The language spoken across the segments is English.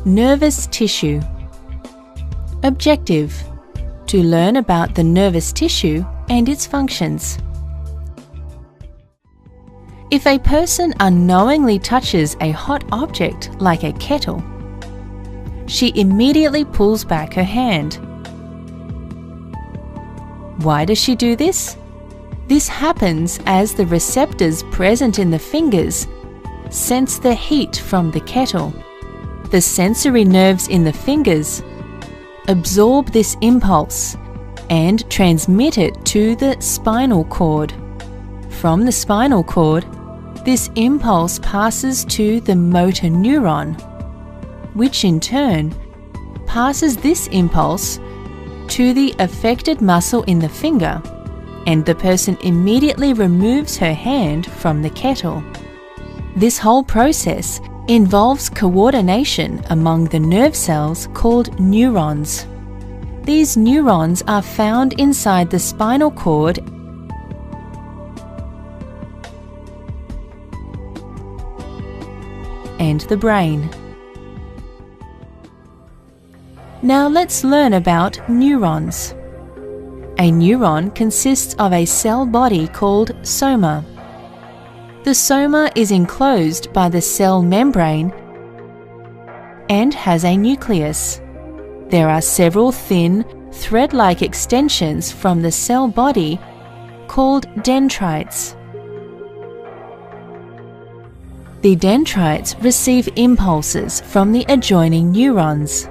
Nervous tissue. Objective: to learn about the nervous tissue and its functions. If a person unknowingly touches a hot object like a kettle, she immediately pulls back her hand. Why does she do this? This happens as the receptors present in the fingers sense the heat from the kettle. The sensory nerves in the fingers absorb this impulse and transmit it to the spinal cord. From the spinal cord, this impulse passes to the motor neuron, which in turn passes this impulse to the affected muscle in the finger, and the person immediately removes her hand from the kettle. This whole process involves coordination among the nerve cells called neurons. These neurons are found inside the spinal cord and the brain. Now let's learn about neurons. A neuron consists of a cell body called soma. The soma is enclosed by the cell membrane and has a nucleus. There are several thin, thread-like extensions from the cell body called dendrites. The dendrites receive impulses from the adjoining neurons.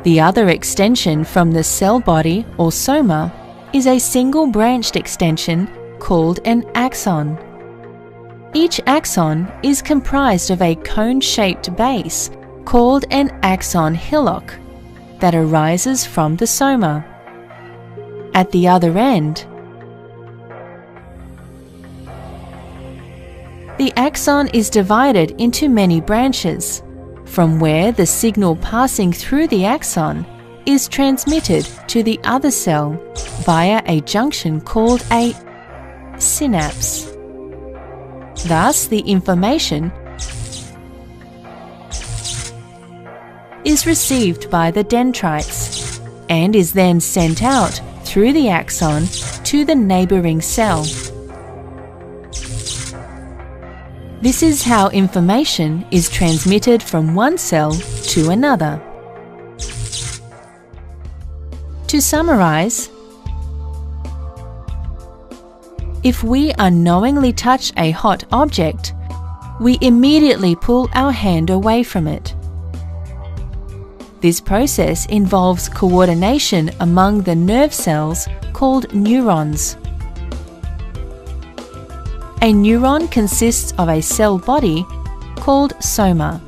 The other extension from the cell body or soma is a single-branched extension called an axon. Each axon is comprised of a cone-shaped base called an axon hillock that arises from the soma. At the other end, the axon is divided into many branches, from where the signal passing through the axon is transmitted to the other cell via a junction called a synapse. Thus, the information is received by the dendrites and is then sent out through the axon to the neighboring cell. This is how information is transmitted from one cell to another. To summarize, if we unknowingly touch a hot object, we immediately pull our hand away from it. This process involves coordination among the nerve cells called neurons. A neuron consists of a cell body called soma.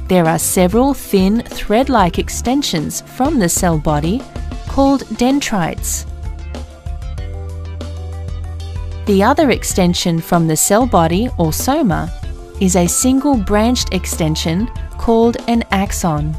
There are several thin, thread-like extensions from the cell body called dendrites. The other extension from the cell body or soma is a single branched extension called an axon.